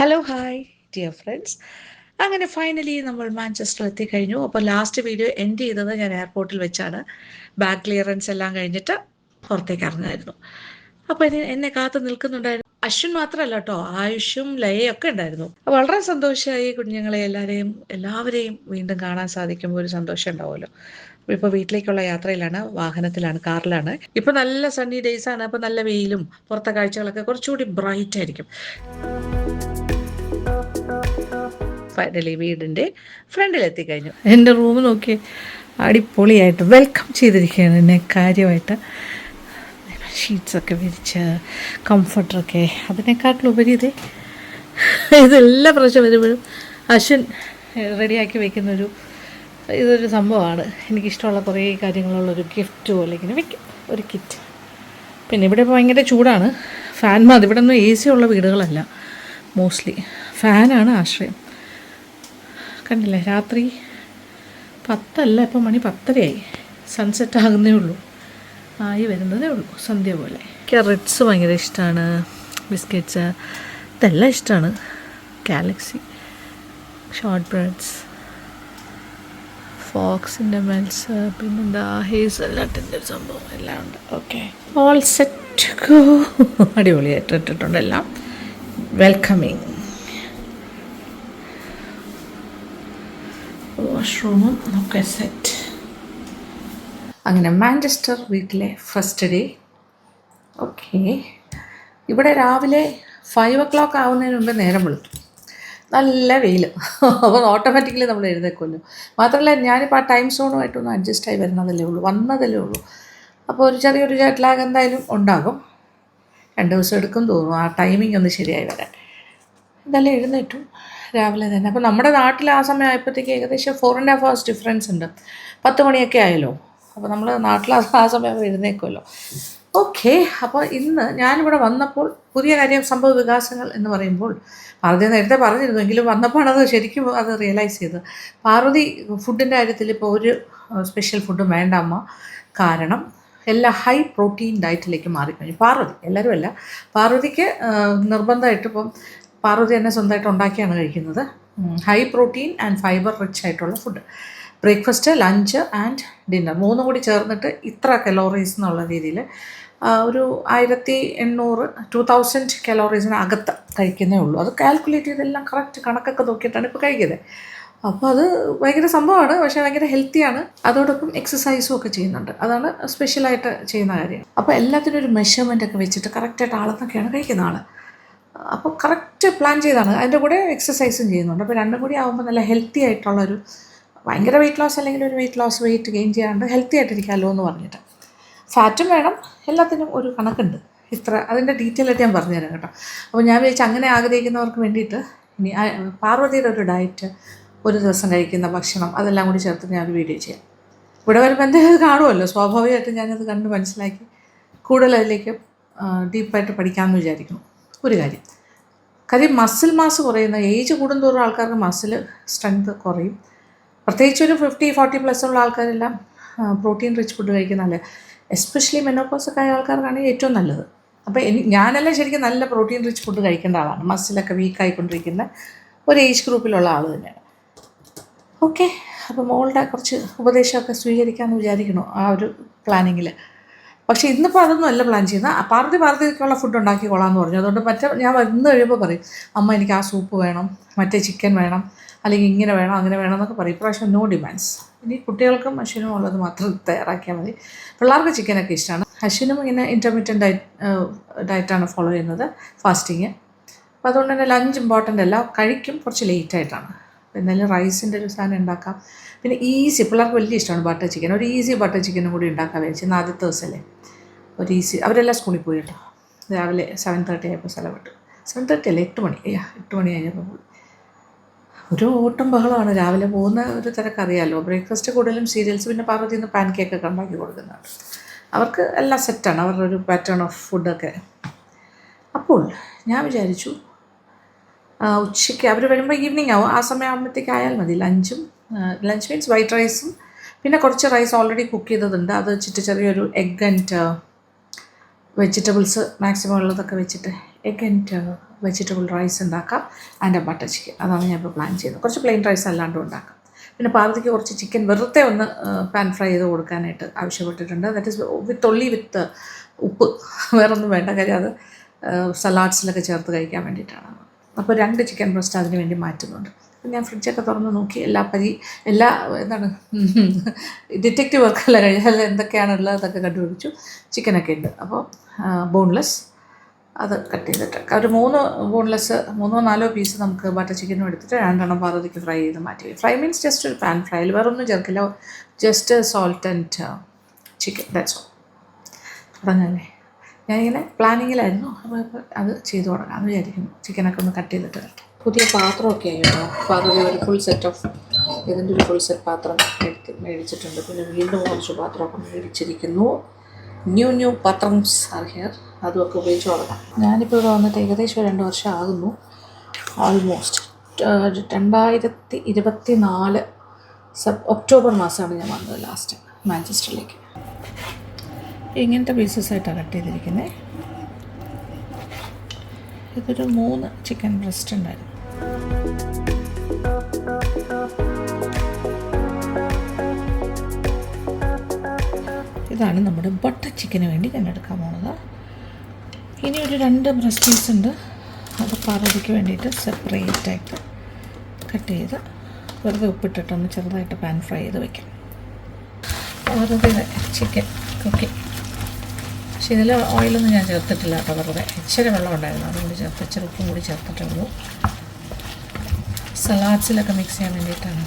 Hello hi dear friends. അങ്ങനെ finally നമ്മൾ Manchester എത്തിക്കഴിഞ്ഞു. അപ്പോൾ ലാസ്റ്റ് വീഡിയോ എൻഡ് ചെയ്തത് ഞാൻ എയർപോർട്ടിൽ വെച്ചാണ്. ബാഗ് ക്ലിയറൻസ് എല്ലാം കഴിഞ്ഞിട്ട് പുറത്തേക്ക് ഇറങ്ങുമായിരുന്നു. അപ്പോൾ എന്നെ കാത്തു നിൽക്കുന്നുണ്ടായിരുന്നു. അശ്വിൻ മാത്രമല്ല കേട്ടോ, ആയുഷും ലയയും ഒക്കെ ഉണ്ടായിരുന്നു. വളരെ സന്തോഷമായി കുഞ്ഞുങ്ങളെ എല്ലാവരെയും വീണ്ടും കാണാൻ സാധിക്കുമ്പോൾ ഒരു സന്തോഷം ഉണ്ടാവുമല്ലോ. ഇപ്പോൾ വീട്ടിലേക്കുള്ള യാത്രയിലാണ്, വാഹനത്തിലാണ്, കാറിലാണ്. ഇപ്പോൾ നല്ല സണ്ണി ഡേയ്സ് ആണ്. അപ്പോൾ നല്ല വെയിലും പുറത്തെ കാഴ്ചകളൊക്കെ കുറച്ചുകൂടി ബ്രൈറ്റ് ആയിരിക്കും. ഫൈനലി വീടിൻ്റെ ഫ്രണ്ടിലെത്തിക്കഴിഞ്ഞു. എൻ്റെ റൂം നോക്കി അടിപൊളിയായിട്ട് വെൽക്കം ചെയ്തിരിക്കുകയാണ് എന്നെ കാര്യമായിട്ട്. ഷീറ്റ്സൊക്കെ വിരിച്ച് കംഫർട്ടറൊക്കെ, അതിനെക്കാട്ടിലുപരി ഇതെല്ലാ പ്രാവശ്യം വരുമ്പോഴും അശ്വിൻ റെഡിയാക്കി വയ്ക്കുന്നൊരു ഇതൊരു സംഭവമാണ്. എനിക്കിഷ്ടമുള്ള കുറേ കാര്യങ്ങളുള്ളൊരു ഗിഫ്റ്റ് പോലെ ഇങ്ങനെ വയ്ക്കും, ഒരു കിറ്റ്. പിന്നെ ഇവിടെ ഭയങ്കര ചൂടാണ്, ഫാൻ മതി. ഇവിടെ ഒന്നും AC ഉള്ള വീടുകളല്ല, മോസ്റ്റ്ലി ഫാനാണ് ആശ്രയം. കണ്ടില്ലേ, രാത്രി 10 ഇപ്പം മണി 10:30 സൺസെറ്റ് ആകുന്നേ ഉള്ളൂ, ആയി വരുന്നതേ ഉള്ളൂ, സന്ധ്യ പോലെ. എനിക്ക് റെഡ്സ് ഭയങ്കര ഇഷ്ടമാണ്, ബിസ്ക്കറ്റ്സ് ഇതെല്ലാം ഇഷ്ടമാണ്. ഗാലക്സി, ഷോർട്ട് ബ്രെഡ്സ്, ഫോക്സിൻ്റെ മെൽസ്, പിന്നെന്താ ഹേസൽനട്ടിൻ്റെ ഒരു സംഭവം എല്ലാം ഉണ്ട്. Okay, all set go. അടിപൊളിയായിട്ട് ഇട്ടിട്ടുണ്ട് എല്ലാം, വെൽക്കമിങ്. വാഷ്റൂമും ഒക്കെ സെറ്റ്. അങ്ങനെ മാഞ്ചസ്റ്റർ വീട്ടിലെ ഫസ്റ്റ് ഡേ. ഓക്കെ, ഇവിടെ രാവിലെ 5 o'clock ആവുന്നതിന് മുമ്പ് നേരം വെളുത്തു, നല്ല വെയിൽ. അപ്പോൾ ഓട്ടോമാറ്റിക്കലി നമ്മൾ എഴുന്നേക്കുമല്ലോ. മാത്രമല്ല ഞാനിപ്പോൾ ആ ടൈം സോണുമായിട്ടൊന്ന് അഡ്ജസ്റ്റ് ആയി വന്നതല്ലേ ഉള്ളൂ. അപ്പോൾ ഒരു ചെറിയൊരു ജെറ്റ് ലാഗ് എന്തായാലും ഉണ്ടാകും. 2 ദിവസം എടുക്കും തോന്നുന്നു ആ ടൈമിംഗ് ഒന്ന് ശരിയായി വരാൻ. എന്തായാലും എഴുന്നേറ്റു രാവിലെ തന്നെ. അപ്പോൾ നമ്മുടെ നാട്ടിൽ ആ സമയം ആയപ്പോഴത്തേക്ക് ഏകദേശം 4.5 hours ഡിഫറൻസ് ഉണ്ട്. 10 മണിയൊക്കെ ആയല്ലോ. അപ്പോൾ നമ്മൾ നാട്ടിൽ ആ സമയം എഴുന്നേക്കുമല്ലോ. ഓക്കെ, അപ്പോൾ ഇന്ന് ഞാനിവിടെ വന്നപ്പോൾ പുതിയ സംഭവ വികാസങ്ങൾ എന്ന് പറയുമ്പോൾ പാർവതി നേരത്തെ പറഞ്ഞിരുന്നു, എങ്കിലും വന്നപ്പോൾ അത് ശരിക്കും അത് റിയലൈസ് ചെയ്ത്. പാർവതി ഫുഡിൻ്റെ കാര്യത്തിൽ ഇപ്പോൾ ഒരു സ്പെഷ്യൽ ഫുഡും വേണ്ട അമ്മ, കാരണം എല്ലാം ഹൈ പ്രോട്ടീൻ ഡയറ്റിലേക്ക് മാറിക്കഴിഞ്ഞു. പാർവതി, എല്ലാവരും അല്ല, പാർവതിക്ക് നിർബന്ധമായിട്ട് ഇപ്പം പാർവതി തന്നെ സ്വന്തമായിട്ട് ഉണ്ടാക്കിയാണ് കഴിക്കുന്നത്. High protein and fibre rich ആയിട്ടുള്ള food. Breakfast, lunch and dinner 3 കൂടി ചേർന്നിട്ട് ഇത്ര കലോറീസ് എന്നുള്ള രീതിയിൽ ഒരു 1800 2000 കലോറീസിന് അകത്ത് കഴിക്കുന്നേ ഉള്ളൂ. അത് കാൽക്കുലേറ്റ് ചെയ്തെല്ലാം കറക്റ്റ് കണക്കൊക്കെ നോക്കിയിട്ടാണ് ഇപ്പോൾ കഴിക്കുന്നത്. അപ്പോൾ അത് ഭയങ്കര സംഭവമാണ്, പക്ഷേ ഭയങ്കര ഹെൽത്തിയാണ്. അതോടൊപ്പം എക്സസൈസും ഒക്കെ ചെയ്യുന്നുണ്ട്. അതാണ് സ്പെഷ്യലായിട്ട് ചെയ്യുന്ന കാര്യം. അപ്പോൾ എല്ലാത്തിനും ഒരു മെഷർമെൻ്റ് ഒക്കെ വെച്ചിട്ട് കറക്റ്റായിട്ട് അളന്നൊക്കെയാണ് കഴിക്കുന്ന ആൾ. അപ്പോൾ കറക്റ്റ് പ്ലാൻ ചെയ്താണ്. അതിൻ്റെ കൂടെ എക്സസൈസും ചെയ്യുന്നുണ്ട്. അപ്പോൾ രണ്ടും കൂടി ആകുമ്പോൾ നല്ല ഹെൽത്തി ആയിട്ടുള്ളൊരു, ഭയങ്കര വെയിറ്റ് ലോസ് അല്ലെങ്കിൽ ഒരു വെയിറ്റ് ഗെയിൻ ചെയ്യാണ്ട് ഹെൽത്തി ആയിട്ടിരിക്കാമല്ലോ എന്ന് പറഞ്ഞിട്ട്. ഫാറ്റും വേണം, എല്ലാത്തിനും ഒരു കണക്കുണ്ട്. അതിൻ്റെ ഡീറ്റെയിൽ ആയിട്ട് ഞാൻ പറഞ്ഞുതരാം കേട്ടോ. അപ്പോൾ ഞാൻ വിചാരിച്ചു അങ്ങനെ ആഗ്രഹിക്കുന്നവർക്ക് വേണ്ടിയിട്ട് ഇനി പാർവതിയുടെ ഒരു ഡയറ്റ്, ഒരു ദിവസം കഴിക്കുന്ന ഭക്ഷണം, അതെല്ലാം കൂടി ചേർത്ത് ഞാനൊരു വീഡിയോ ചെയ്യാം. ഇവിടെ വരുമ്പോൾ എന്തെങ്കിലും കാണുമല്ലോ, സ്വാഭാവികമായിട്ടും ഞാനത് കണ്ട് മനസ്സിലാക്കി കൂടുതൽ അതിലേക്ക് ഡീപ്പായിട്ട് പഠിക്കാമെന്ന് വിചാരിക്കുന്നു. ഒരു കാര്യം മസിൽ മാസ് കുറയുന്ന, ഏജ് കൂടുന്തോറും ആൾക്കാർക്ക് മസിൽ സ്ട്രെങ്ത് കുറയും. പ്രത്യേകിച്ച് ഒരു 50-40+ ഉള്ള ആൾക്കാരെല്ലാം പ്രോട്ടീൻ റിച്ച് ഫുഡ് കഴിക്കുന്നതല്ലേ, എസ്പെഷ്യലി മെനോപോസൊക്കെ ആയ ആൾക്കാർക്കാണെങ്കിൽ ഏറ്റവും നല്ലത്. അപ്പോൾ ഞാനെല്ലാം ശരിക്കും നല്ല പ്രോട്ടീൻ റിച്ച് ഫുഡ് കഴിക്കേണ്ട ആളാണ്. മസിലൊക്കെ വീക്കായിക്കൊണ്ടിരിക്കുന്ന ഒരു ഏജ് ഗ്രൂപ്പിലുള്ള ആൾ തന്നെയാണ്. ഓക്കെ, അപ്പോൾ മോളുടെ കുറച്ച് ഉപദേശമൊക്കെ സ്വീകരിക്കാമെന്ന് വിചാരിക്കണു ആ ഒരു പ്ലാനിങ്ങിൽ. പക്ഷേ ഇന്നിപ്പോൾ അതൊന്നും അല്ല പ്ലാൻ ചെയ്യുന്നത്. പാർവതിക്കുള്ള ഫുഡ് ഉണ്ടാക്കിക്കൊള്ളാമെന്ന് പറഞ്ഞു. അതുകൊണ്ട് ഞാൻ വന്ന് കഴിയുമ്പോൾ പറയും, അമ്മ എനിക്ക് ആ സൂപ്പ് വേണം, മറ്റേ ചിക്കൻ വേണം, അല്ലെങ്കിൽ ഇങ്ങനെ വേണം, അങ്ങനെ വേണം എന്നൊക്കെ പറയും. ഇപ്രാവശ്യം നോ ഡിമാൻഡ്സ്. ഇനി കുട്ടികൾക്കും അശ്വിനും ഉള്ളത് മാത്രം തയ്യാറാക്കിയാൽ മതി. പിള്ളേർക്ക് ചിക്കനൊക്കെ ഇഷ്ടമാണ്. അശ്വിനും ഇങ്ങനെ ഇൻ്റർമീഡിയറ്റ് ഡയറ്റാണ് ഫോളോ ചെയ്യുന്നത്, ഫാസ്റ്റിങ്. അപ്പോൾ അതുകൊണ്ട് തന്നെ ലഞ്ച് ഇമ്പോർട്ടൻ്റ് അല്ല, കഴിക്കും കുറച്ച് ലേറ്റായിട്ടാണ്. എന്നാലും റൈസിൻ്റെ ഒരു സാധനം ഉണ്ടാക്കാം. പിന്നെ ഈസി, പിള്ളേർക്ക് വലിയ ഇഷ്ടമാണ് ബട്ടർ ചിക്കൻ. ഒരു ഈസി ബട്ടർ ചിക്കനും കൂടി ഉണ്ടാക്കാൻ വെച്ച്. ഇന്ന് ആദ്യത്തെ ദിവസമല്ലേ, ഒരു ഈസി. അവരെല്ലാം സ്കൂളിൽ പോയി കേട്ടോ. രാവിലെ 7:30 ആയപ്പോൾ സ്ഥലം വിട്ടു. 7:30 അല്ലേ, 8 മണി. 8 മണി കഴിഞ്ഞപ്പോൾ പോയി. ഒരു ഓട്ടം ബഹളമാണ് രാവിലെ പോകുന്ന ഒരു തിരക്കറിയാമല്ലോ. ബ്രേക്ക്ഫാസ്റ്റ് കൂടുതലും സീരിയൽസ്, പിന്നെ പാർവതി നിന്ന് പാൻ കേക്കൊക്കെ ഉണ്ടാക്കി കൊടുക്കുന്നുണ്ട്. അവർക്ക് എല്ലാം സെറ്റാണ്, അവരുടെ ഒരു പാറ്റേൺ ഓഫ് ഫുഡൊക്കെ. അപ്പോൾ ഞാൻ വിചാരിച്ചു ഉച്ചയ്ക്ക് അവർ വരുമ്പോൾ ഈവനിങ് ആവും, ആ സമയം ആകുമ്പോഴത്തേക്ക് ആയാൽ മതി. ലഞ്ച് മീൻസ് വൈറ്റ് റൈസും പിന്നെ കുറച്ച് റൈസ് ഓൾറെഡി കുക്ക് ചെയ്തതുണ്ട്, അത് വെച്ചിട്ട് ചെറിയൊരു എഗ് ആൻഡ് വെജിറ്റബിൾസ് മാക്സിമം ഉള്ളതൊക്കെ വെച്ചിട്ട് എഗ് ആൻഡ് വെജിറ്റബിൾ റൈസ് ഉണ്ടാക്കാം ആൻഡ് ബട്ടർ ചിക്കൻ. അതാണ് ഞാൻ ഇപ്പോൾ പ്ലാൻ ചെയ്യുന്നത്. കുറച്ച് പ്ലെയിൻ റൈസ് അല്ലാണ്ടും ഉണ്ടാക്കാം. പിന്നെ പാർവതിക്ക് കുറച്ച് ചിക്കൻ വെറുതെ ഒന്ന് പാൻ ഫ്രൈ ചെയ്ത് കൊടുക്കാനായിട്ട് ആവശ്യപ്പെട്ടിട്ടുണ്ട്. ദാറ്റ് ഈസ് വിത്ത് ഉപ്പ്, വേറൊന്നും വേണ്ട. കാര്യം അത് സലാഡ്സിലൊക്കെ ചേർത്ത് കഴിക്കാൻ വേണ്ടിയിട്ടാണ്. അപ്പോൾ 2 ചിക്കൻ ബ്രസ്റ്റ് അതിന് വേണ്ടി മാറ്റുന്നുണ്ട്. ഞാൻ ഫ്രിഡ്ജൊക്കെ തുറന്ന് നോക്കി എല്ലാ എന്താണ് ഡിറ്റക്റ്റീവ് വർക്കല്ല കഴിഞ്ഞാൽ എന്തൊക്കെയാണുള്ളത് അതൊക്കെ കണ്ടുപിടിച്ചു. ചിക്കനൊക്കെ ഉണ്ട്. അപ്പോൾ ബോൺലെസ് അത് കട്ട് ചെയ്തിട്ട് ഒരു 3 ബോൺലെസ് 3-4 പീസ് നമുക്ക് ബട്ടർ ചിക്കനും എടുത്തിട്ട് 2 പാർവതിക്ക് ഫ്രൈ ചെയ്ത് മാറ്റി. ഫ്രൈ മീൻസ് ജസ്റ്റ് ഒരു പാൻ ഫ്രൈയിൽ വേറൊന്നും ചേർക്കില്ല, just salt and chicken, that's all. പറഞ്ഞല്ലേ ഞാനിങ്ങനെ പ്ലാനിങ്ങിലായിരുന്നു. അപ്പോൾ അത് ചെയ്തു തുടങ്ങാമെന്ന് വിചാരിക്കുന്നു. ചിക്കനൊക്കെ ഒന്ന് കട്ട് ചെയ്തിട്ട് വരട്ടെ. പുതിയ പാത്രമൊക്കെ ആയിരുന്നു. പാർവതി ഒരു ഫുൾ സെറ്റ് ഓഫ് ഇതിൻ്റെ ഒരു ഫുൾ സെറ്റ് പാത്രം മേടിച്ചിട്ടുണ്ട്. പിന്നെ വീണ്ടും കുറച്ച് പാത്രമൊക്കെ മേടിച്ചിരിക്കുന്നു. ന്യൂ പാത്രംസ് ആർ ഹിയർ. അതുമൊക്കെ ഉപയോഗിച്ച് തുടങ്ങാം. ഞാനിപ്പോൾ ഇവിടെ വന്നിട്ട് ഏകദേശം 2 വർഷം ആകുന്നു. ഓൾമോസ്റ്റ് 2024 ഒക്ടോബർ മാസമാണ് ഞാൻ വന്നത് ലാസ്റ്റ് മാഞ്ചസ്റ്ററിലേക്ക്. ഇങ്ങനത്തെ പീസസ് ആയിട്ടാണ് കട്ട് ചെയ്തിരിക്കുന്നത്. ഇതൊരു 3 ചിക്കൻ ബ്രസ്റ്റ് ഉണ്ടായിരുന്നു. ഇതാണ് നമ്മുടെ ബട്ടർ ചിക്കന് വേണ്ടി ഞാൻ എടുക്കാൻ പോകുന്നത്. ഇനി ഒരു 2 ബ്രസ്റ്റ് പീസ് ഉണ്ട്. അത് പാർവതിക്ക് വേണ്ടിയിട്ട് സെപ്പറേറ്റ് ആയിട്ട് കട്ട് ചെയ്ത് വെറുതെ ഉപ്പിട്ടിട്ടൊന്ന് ചെറുതായിട്ട് പാൻ ഫ്രൈ ചെയ്ത് വയ്ക്കാം. പാർവതിയുടെ ചിക്കൻ കുക്കിംഗ്. പക്ഷേ ഇതിൽ ഓയിലൊന്നും ഞാൻ ചേർത്തിട്ടില്ല കേട്ടോ. വെറുതെ ഇച്ചിരി വെള്ളം ഉണ്ടായിരുന്നു, അതുകൊണ്ട് ഇച്ചിരി ഉപ്പും കൂടി ചേർത്തിട്ടുള്ളൂ. സലാഡ്സിലൊക്കെ മിക്സ് ചെയ്യാൻ വേണ്ടിയിട്ടാണ്.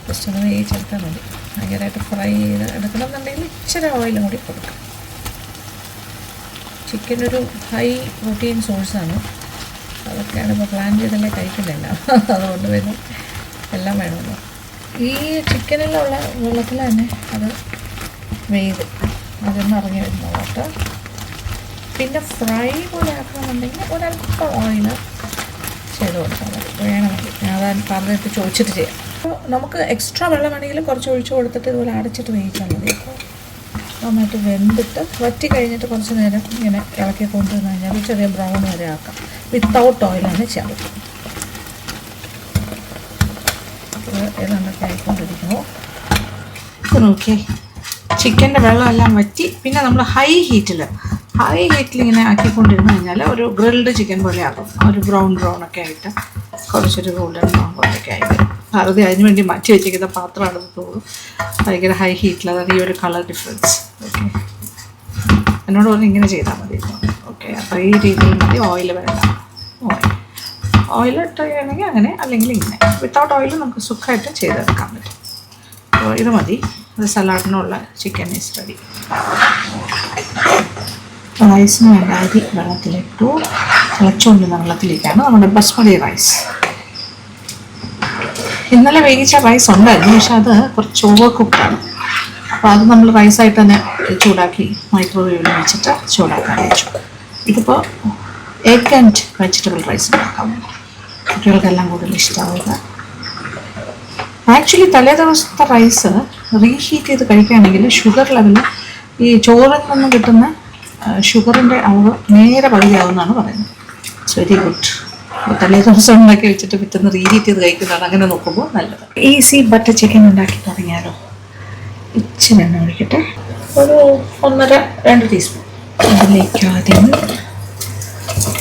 ജസ്റ്റ് ഒന്ന് വേവിച്ചെടുത്താൽ മതി. ഭയങ്കരമായിട്ട് ഫ്രൈ ചെയ്ത് എടുക്കണമെന്നുണ്ടെങ്കിൽ ഇച്ചിരി ഓയിലും കൂടി കൊടുക്കാം. ചിക്കൻ ഒരു ഹൈ പ്രോട്ടീൻ സോഴ്സാണ്. അതൊക്കെയാണ് ഇപ്പോൾ പ്ലാൻ ചെയ്തല്ലേ കഴിക്കുന്നില്ല. അതുകൊണ്ട് പിന്നെ എല്ലാം വേണമല്ലോ. ഈ ചിക്കനിലുള്ള വെള്ളത്തിൽ തന്നെ അത് വെയ്ത് അതൊന്ന് ഇറങ്ങി വരുന്ന കേട്ടോ. പിന്നെ ഫ്രൈ പോലെ ആക്കണമെന്നുണ്ടെങ്കിൽ ഒരല്പം ഓയിൽ ചെയ്ത് കൊടുത്താൽ മതി, വേണമെങ്കിൽ. ഞാൻ അതാണ് പറഞ്ഞിട്ട് ചോദിച്ചിട്ട് ചെയ്യാം. അപ്പോൾ നമുക്ക് എക്സ്ട്രാ വെള്ളം വേണമെങ്കിലും കുറച്ച് ഒഴിച്ച് കൊടുത്തിട്ട് ഇതുപോലെ അടച്ചിട്ട് വേവിച്ചാൽ മതി. അപ്പോൾ നന്നായിട്ട് വെന്തിട്ട് വറ്റി കഴിഞ്ഞിട്ട് കുറച്ച് നേരം ഇങ്ങനെ ഇളക്കി കൊണ്ടുവന്ന് കഴിഞ്ഞാൽ ചെറിയ ബ്രൗൺ വരെ ആക്കാം. വിത്തൗട്ട് ഓയിലാണ് ചെയ്യാൻ പറ്റും. ഏതാണ്ടൊക്കെ ആയിക്കൊണ്ടിരിക്കുന്നു. ഓക്കെ, ചിക്കൻ്റെ വെള്ളമെല്ലാം വറ്റി. പിന്നെ നമ്മൾ ഹൈ ഹീറ്റിൽ ഇങ്ങനെ ആക്കിക്കൊണ്ടിരുന്ന് കഴിഞ്ഞാൽ ഒരു ഗ്രിൽഡ് ചിക്കൻ പോലെ ആകും. ഒരു ബ്രൗൺ ഒക്കെ ആയിട്ട് കുറച്ചൊരു ഗോൾഡൻ ബ്രൗൺ പോലെയൊക്കെ ആയി വരും. ഭാരതി അതിന് വേണ്ടി മാറ്റി വെച്ചിരിക്കുന്ന പാത്രമാണ് തോന്നും. ഭയങ്കര ഹൈ ഹീറ്റിൽ, അതാണ് ഈ ഒരു കളർ ഡിഫറൻസ്. ഓക്കെ, എന്നോട് പറഞ്ഞ് ഇങ്ങനെ ചെയ്താൽ മതി. ഓക്കെ, അപ്പോൾ ഈ രീതിയിൽ മതി. ഓയിൽ വേണ്ട. ഓയിൽ ഇട്ട് ചെയ്യണമെങ്കിൽ അങ്ങനെ, അല്ലെങ്കിൽ ഇങ്ങനെ. വിത്തൗട്ട് ഓയിൽ നമുക്ക് സുഖമായിട്ട് ചെയ്തെടുക്കാൻ പറ്റും. അപ്പോൾ ഇത് മതി. അത് സലാഡിനുള്ള ചിക്കൻ ഈസ് റെഡി. റൈസിന് വേണ്ട അരി വെള്ളത്തിലിട്ടു. തിളച്ചുകൊണ്ടിരുന്ന വെള്ളത്തിലേക്കാണ് നമ്മുടെ ബസ്മതി റൈസ്. ഇന്നലെ വേവിച്ച റൈസ് ഉണ്ടായിരുന്നു, പക്ഷെ അത് കുറച്ച് ഓവർ കുക്കാണ്. അപ്പോൾ അത് നമ്മൾ റൈസായിട്ട് തന്നെ ചൂടാക്കി മൈക്രോവേവിൽ വെച്ചിട്ട് ചൂടാക്കാൻ വെച്ചു. ഇതിപ്പോൾ എഗ് ആൻഡ് വെജിറ്റബിൾ റൈസ് ഉണ്ടാക്കാം. കുട്ടികൾക്കെല്ലാം കൂടുതൽ ഇഷ്ടമാവുക. ആക്ച്വലി തലേ ദിവസത്തെ റൈസ് റീഹീറ്റ് ചെയ്ത് കഴിക്കുകയാണെങ്കിൽ ഷുഗർ ലെവൽ ഈ ചോറിൽ നിന്നും കിട്ടുന്ന ഷുഗറിൻ്റെ അളവ് നേരെ പകുതിയാവുമെന്നാണ് പറയുന്നത്. It's very good. തലേ ദിവസം ഉണ്ടാക്കി വെച്ചിട്ട് പിറ്റേന്ന് റീഹീറ്റ് ചെയ്ത് കഴിക്കുന്നതാണ് അങ്ങനെ നോക്കുമ്പോൾ നല്ലത്. ഈസി ബട്ടർ ചിക്കൻ ഉണ്ടാക്കി തുടങ്ങിയാലോ. ഇച്ചിരി എണ്ണ ഒഴിക്കട്ടെ. ഒരു 1.5-2 ടീസ്പൂൺ. അതിലേക്ക് ആദ്യം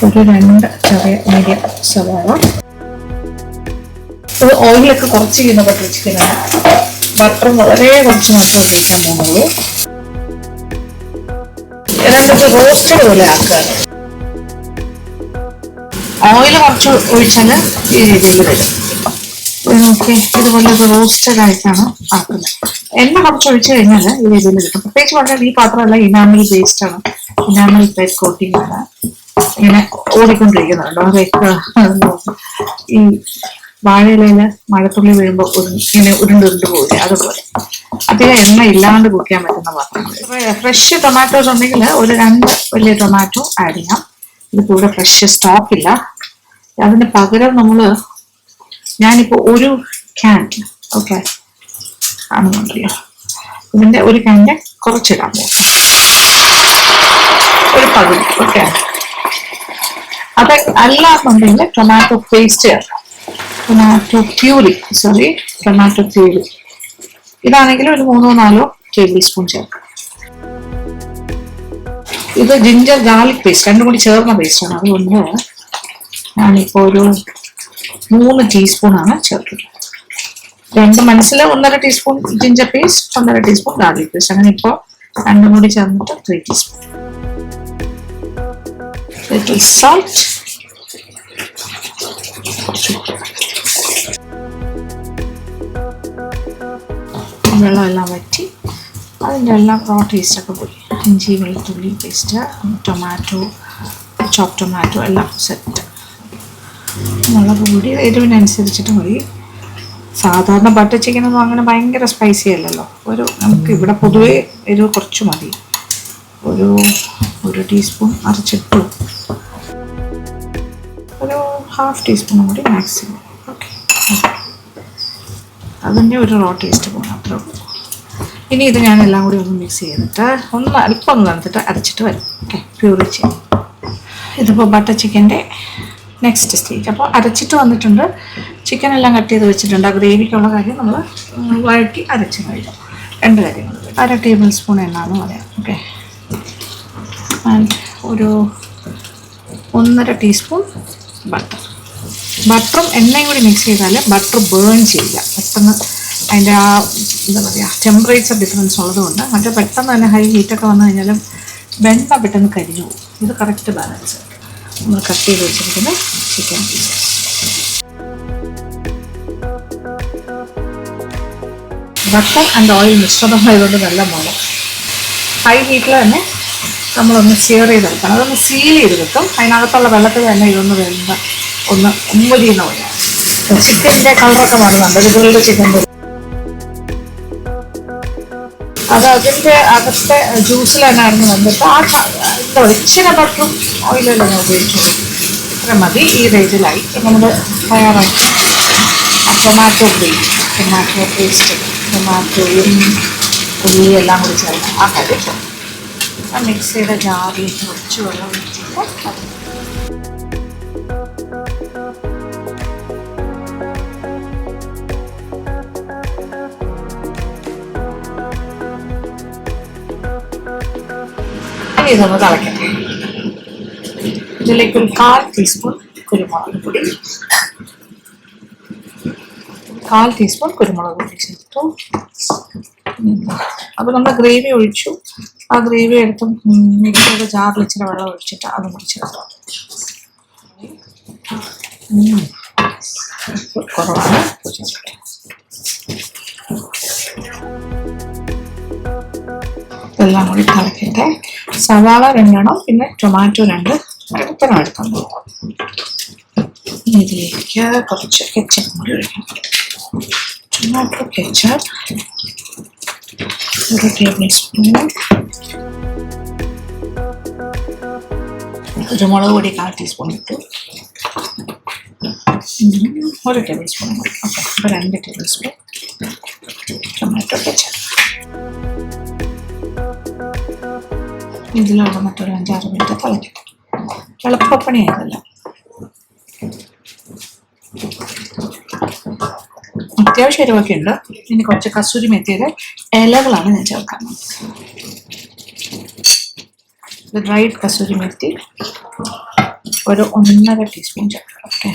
ഒരു 2 ചെറിയ മീഡിയം സവാള. ഇത് ഓയിലൊക്കെ കുറച്ച് ചെയ്യുന്ന ബട്ടർ ചിക്കനാണ്. ബട്ടർ വളരെ കുറച്ച് മാത്രമേ ഉപയോഗിക്കാൻ പോകുന്നുള്ളൂ. 2 റോസ്റ്റ് പോലെ ആക്കുക. ഓയിൽ കുറച്ച് ഒഴിച്ചാൽ ഈ രീതിയിൽ വരും. നോക്കി ഇതുപോലെ റോസ്റ്റഡ് ആയിട്ടാണ് ആക്കുന്നത്. എണ്ണ കുറച്ച് ഒഴിച്ചു കഴിഞ്ഞാൽ ഈ രീതിയിൽ കിട്ടും. പ്രത്യേകിച്ച് പറഞ്ഞാൽ ഈ പാത്രമല്ല, ഇനാമൽ ബേസ്ഡ് ആണ്. ഇനാമൽ ടൈപ്പ് കോട്ടിംഗ് ആണ്. ഇങ്ങനെ ഓടിക്കൊണ്ടിരിക്കുന്നുണ്ടോ അതൊക്കെ. ഈ വാഴയിലയിൽ മഴത്തുള്ളി വീഴുമ്പോൾ ഇങ്ങനെ ഉരുണ്ടുരുണ്ട് പോകില്ല, അതുപോലെ അധികം എണ്ണ ഇല്ലാണ്ട് കുക്ക് ചെയ്യാൻ പറ്റുന്ന പാത്രങ്ങൾ. ഫ്രഷ് ടൊമാറ്റോസ് ഉണ്ടെങ്കിൽ ഒരു 2 വലിയ ടൊമാറ്റോ ആഡ് ചെയ്യാം. ഇതിപ്പോൾ ഇവിടെ ഫ്രഷ് സ്റ്റോക്ക് ഇല്ല. അതിന് പകരം ഞാനിപ്പോൾ ഒരു ക്യാൻ ഓക്കെ ആണെന്നുണ്ടല്ലോ, ഇതിൻ്റെ ഒരു ക്യാൻ്റെ കുറച്ചിടാൻ പോകും. ഒരു പകുതി. ഓക്കെ, അത് അല്ലാന്നുണ്ടെങ്കിൽ ടൊമാറ്റോ പേസ്റ്റ് ചേർക്കാം. ടൊമാറ്റോ പ്യൂരി, ഇതാണെങ്കിൽ ഒരു 3-4 ടേബിൾ സ്പൂൺ ചേർക്കാം. ഇത് ജിഞ്ചർ ഗാർലിക് പേസ്റ്റ് രണ്ടും കൂടി ചേർന്ന പേസ്റ്റാണ്. അതുകൊണ്ട് ഞാനിപ്പോൾ ഒരു 3 ടീസ്പൂണാണ് ചേർക്കുന്നത്. 2 മനസ്സിൽ 1.5 teaspoon ginger paste, 1.5 teaspoon garlic paste, അങ്ങനെ ഇപ്പോൾ രണ്ടും കൂടി ചേർന്നിട്ട് 3 ടീസ്പൂൺ. ലിറ്റിൽ സോൾട്ട്, വെള്ളമെല്ലാം വറ്റി അതിൻ്റെ എല്ലാം റോ ടേസ്റ്റൊക്കെ പോയി. ഇഞ്ചി വെളുത്തുള്ളി പേസ്റ്റ്, ചോപ്പ് ടൊമാറ്റോ എല്ലാം സെറ്റ്. മുളക് പൊടി എരിവിനനുസരിച്ചിട്ട് മതി. സാധാരണ ബട്ടർ ചിക്കനൊന്നും അങ്ങനെ ഭയങ്കര സ്പൈസി അല്ലല്ലോ. നമുക്ക് ഇവിടെ പൊതുവേ എരിവ് കുറച്ച് മതി. ഒരു ടീസ്പൂൺ അരച്ചിട്ടു, ഒരു 1/2 ടീസ്പൂണും കൂടി മാക്സിമം. ഓക്കെ, അതിൻ്റെ ഒരു റോ ടേസ്റ്റ് പോകണം, അത്രേ ഉള്ളൂ. ഇനി ഇത് ഞാനെല്ലാം കൂടി ഒന്ന് മിക്സ് ചെയ്തിട്ട് അല്പം ഒന്ന് തന്നിട്ട് അരച്ചിട്ട് വരും. ഓക്കെ, പ്യൂറി ചെയ്യും. ഇതിപ്പോൾ ബട്ടർ ചിക്കൻ്റെ നെക്സ്റ്റ് സ്റ്റേജ്. അപ്പോൾ അരച്ചിട്ട് വന്നിട്ടുണ്ട്, ചിക്കൻ എല്ലാം കട്ട് ചെയ്ത് വെച്ചിട്ടുണ്ട്. ആ ഗ്രേവിക്കുള്ള കാര്യം നമ്മൾ വഴറ്റി അരച്ച് കഴിഞ്ഞു. 2 കാര്യങ്ങൾ, 1/2 ടേബിൾ സ്പൂൺ എണ്ണാന്ന് പറയാം. ഓക്കെ, ആൻഡ് ഒരു 1.5 ടീസ്പൂൺ ബട്ടറും എണ്ണയും കൂടി മിക്സ് ചെയ്താൽ ബട്ടർ ബേൺ ചെയ്യില്ല പെട്ടെന്ന്. അതിൻ്റെ ആ എന്താ പറയുക, ടെമ്പറേച്ചർ ഡിഫറൻസ് ഉള്ളതുകൊണ്ട് മറ്റേ പെട്ടെന്ന് തന്നെ ഹൈ ഹീറ്റൊക്കെ വന്നു കഴിഞ്ഞാലും വെണ്ണ പെട്ടെന്ന് കരിഞ്ഞു പോകും. ഇത് കറക്റ്റ് ബാലൻസ്. നമ്മൾ കട്ട് ചെയ്ത് വെച്ചിരിക്കുന്ന chicken pieces, butter and oil മിശ്രിതമായതുകൊണ്ട് നല്ല മണം. ഹൈ ഹീറ്റിൽ തന്നെ നമ്മളൊന്ന് സെയർ ചെയ്തെടുക്കണം. അതൊന്ന് സീൽ ചെയ്ത് വെക്കും. അതിനകത്തുള്ള വെള്ളത്തിൽ തന്നെ ഇതൊന്ന് വെന്ത ഒന്ന് ഉമ്മരിയുന്ന പോലെയാണ്. ചിക്കൻ്റെ കളറൊക്കെ മാറുന്നുണ്ട്. ഇതുകളുടെ ചിക്കൻ്റെ അത് അതിൻ്റെ അകത്തെ ജ്യൂസിൽ തന്നെ ആയിരുന്നു വന്നിട്ട് എന്താ പറയുക, ഇച്ചിരി ബട്ടറും ഓയിലെല്ലാം ഞാൻ ഉപയോഗിച്ചു. ഇത്ര മതി. ഈ റേറ്റിലായി നമ്മൾ തയ്യാറാക്കി ടൊമാറ്റോ പേസ്റ്റ്, ടൊമാറ്റോയും ഉള്ളി എല്ലാം കൂടി ചേർന്ന് ആ കാര്യം മിക്സിയുടെ ജാറിലേക്ക് കുറച്ച് വെള്ളം ഒഴിച്ചിട്ട് ഇതൊന്ന് തിളയ്ക്കട്ടെ. ഇതിലേക്ക് ഒരു 1/4 ടീസ്പൂൺ കുരുമുളക് പൊടി, 1/4 ടീസ്പൂൺ കുരുമുളക് പൊടി ചേർത്തു. അപ്പോൾ നമ്മൾ ഗ്രേവി ഒഴിച്ചു. ആ ഗ്രേവി എടുത്ത് മിക്സിയുടെ ജാറിൽ ഇച്ചിരി വെള്ളം ഒഴിച്ചിട്ട് അതും കൂടി ചേർത്തു. കുറവാണ്. ഇതെല്ലാം കൂടി തിളക്കട്ടെ. സവാള 2 പിന്നെ ടൊമാറ്റോ 2 എടുത്തുണ്ട്. ഇതിലേക്ക് കുറച്ച് കെച്ചപ്പ് കൂടി ഒഴിക്കണം. ടൊമാറ്റോ കെച്ചപ്പ് 1 ടേബിൾ സ്പൂൺ, കുരുമുളക് പൊടി 1/4 ടീസ്പൂൺ ഇട്ടു, 1 ടേബിൾ സ്പൂൺ. ഓക്കെ, അപ്പോൾ 2 ടേബിൾ സ്പൂൺ ടൊമാറ്റോ കെച്ചപ്പ്. ഇതിലുള്ള മറ്റൊരു 5-6 മിനിറ്റ് തിളയ്ക്കട്ടെ. എളുപ്പപ്പണിയായതല്ല. അത്യാവശ്യം എരിവൊക്കെ ഉണ്ട്. ഇനി കുറച്ച് കസൂരി മെത്തിയുടെ ഇലകളാണ് ഞാൻ ചേർക്കുന്നത്. ഡ്രൈഡ് കസൂരി മെത്തി ഒരു 1.5 ടീസ്പൂൺ ചേർക്കാം. ഓക്കെ,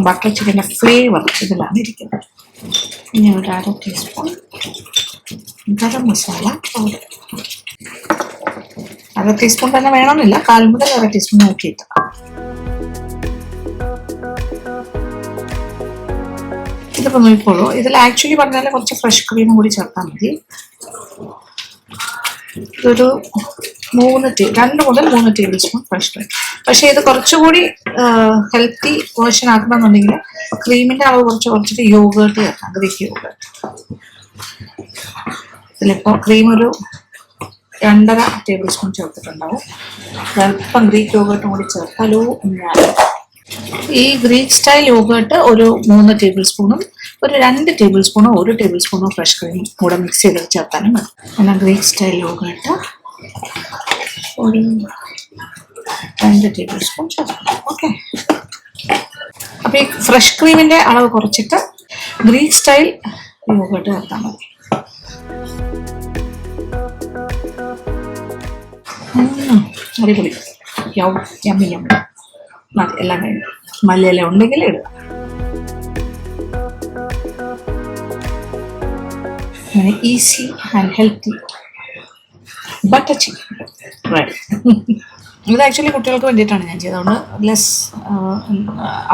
ബട്ടർ ചിക്കൻ്റെ ഫ്ലേവർ ഇതിലാണ് ഇരിക്കുന്നത്. ഇനി ഒരു 1/2 teaspoon garam masala powder. 1/2 teaspoon തന്നെ വേണമെന്നില്ല, 1/4 മുതൽ 1/2 ടീസ്പൂൺ നോക്കിയിട്ട്. ഇതിപ്പോൾ നോക്കിക്കോളൂ. ഇതിൽ ആക്ച്വലി പറഞ്ഞാൽ കുറച്ച് ഫ്രഷ് ക്രീമും കൂടി ചേർത്താൽ മതി. ഇതൊരു 2 മുതൽ 3 ടേബിൾ സ്പൂൺ ഫ്രഷ് ക്രീം. പക്ഷേ ഇത് കുറച്ചുകൂടി ഹെൽത്തി വേർഷൻ ആക്കണമെന്നുണ്ടെങ്കിൽ ക്രീമിൻ്റെ അളവ് കുറച്ചിട്ട് യോഗേർട്ട് ചേർക്കാം, ഗ്രീക്ക് യോഗേർട്ട്. ഇതിലിപ്പോൾ ക്രീം ഒരു 2.5 ടേബിൾ സ്പൂൺ ചേർത്തിട്ടുണ്ടാവും. അല്പം ഗ്രീക്ക് യോഗേർട്ടും കൂടി ചേർത്താലോ ഞാൻ ഈ ഗ്രീക്ക് സ്റ്റൈൽ യോഗേർട്ട് ഒരു 3 ടേബിൾ സ്പൂണും ഒരു 2 ടേബിൾ സ്പൂണോ 1 ടേബിൾ സ്പൂണോ ഫ്രഷ് ക്രീം കൂടെ മിക്സ് ചെയ്ത് ചേർത്താനും മതി. എന്നാൽ ഗ്രീക്ക് സ്റ്റൈൽ യോഗേർട്ട് ഒരു 2 ടേബിൾ സ്പൂൺ ചേർക്കണം. ഓക്കെ. അപ്പോൾ ഈ ഫ്രഷ് ക്രീമിൻ്റെ അളവ് കുറച്ചിട്ട് ഗ്രീക്ക് സ്റ്റൈൽ യോഗേർട്ട് ചേർത്താൽ മതി. അടിപൊളി. യമ്മി മതി. എല്ലാം കഴിഞ്ഞു. മല്ലിയില ഉണ്ടെങ്കിൽ ഇടുക. അങ്ങനെ easy and healthy butter chicken ready. ഇത് ആക്ച്വലി കുട്ടികൾക്ക് വേണ്ടിയിട്ടാണ് ഞാൻ ചെയ്തത്. അതുകൊണ്ട് ലെസ്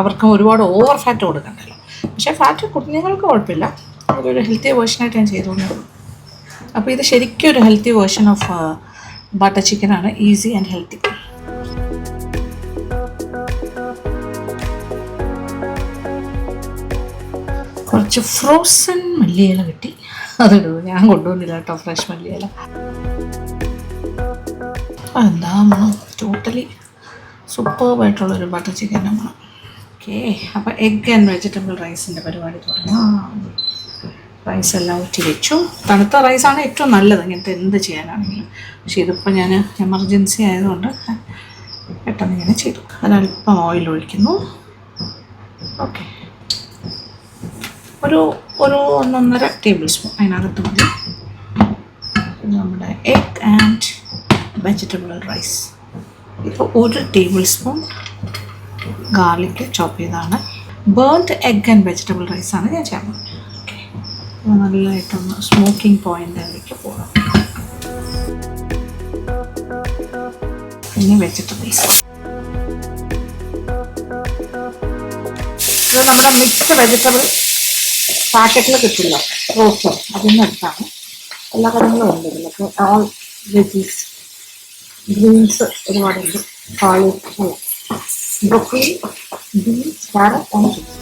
അവർക്ക് ഒരുപാട് ഓവർ ഫാറ്റ് കൊടുക്കണ്ടല്ലോ. പക്ഷേ ഫാറ്റ് കുഞ്ഞുങ്ങൾക്ക് കുഴപ്പമില്ല. അതൊരു ഹെൽത്തി വേർഷനായിട്ട് ഞാൻ ചെയ്തുകൊണ്ടേ. അപ്പോൾ ഇത് ശരിക്കും ഒരു ഹെൽത്തി വേർഷൻ ഓഫ് ബട്ടർ ചിക്കനാണ്. Easy and healthy. കുറച്ച് ഫ്രോസൺ മല്ലിയില കിട്ടി, അതിടൂ. ഞാൻ കൊണ്ടുവന്നില്ല കേട്ടോ ഫ്രഷ് മല്ലിയില. എന്താ മണം, ടോട്ടലി സൂപ്പർബായിട്ടുള്ളൊരു ബട്ടർ ചിക്കൻ്റെ മണം. ഓക്കെ. അപ്പോൾ എഗ് ആൻഡ് വെജിറ്റബിൾ റൈസിൻ്റെ പരിപാടി തുടങ്ങാം. റൈസെല്ലാം ഊറ്റി വെച്ചു. തണുത്ത റൈസാണ് ഏറ്റവും നല്ലത് ഇങ്ങനത്തെ എന്ത് ചെയ്യാനാണെങ്കിലും. പക്ഷേ ഇതിപ്പോൾ ഞാൻ എമർജൻസി ആയതുകൊണ്ട് പെട്ടെന്ന് ഇങ്ങനെ ചെയ്തു. അതിനല്പം ഓയിൽ ഒഴിക്കുന്നു. ഓക്കെ. ഒരു 1.5 ടേബിൾ സ്പൂൺ അതിനകത്ത് മതി. നമ്മുടെ എഗ് ആൻഡ് വെജിറ്റബിൾ റൈസ്. ഇപ്പോൾ 1 ടേബിൾ സ്പൂൺ ഗാർലിക് ചോപ്പ് ചെയ്താണ്. ബേൺഡ് എഗ് ആൻഡ് വെജിറ്റബിൾ റൈസാണ് ഞാൻ ചേർന്നത്. ഓക്കെ. നല്ലതായിട്ടൊന്ന് സ്മോക്കിംഗ് പോയിന്റിലേക്ക് പോകാം. പിന്നെ വെജിറ്റബിൾസ്. ഇത് നമ്മുടെ മിക്സ്ഡ് വെജിറ്റബിൾ പാക്കറ്റിൽ കിട്ടില്ല, റോസ്റ്റർ, അതിൽ നിന്ന് എടുത്താണ്. എല്ലാ കാര്യങ്ങളും ഉണ്ട് ഇതിലൊക്കെ. ഓൾ വെജീസ്, ഗ്രീൻസ് ഒരുപാടുണ്ട്. Cauliflower, broccoli, beans, carrot and chips.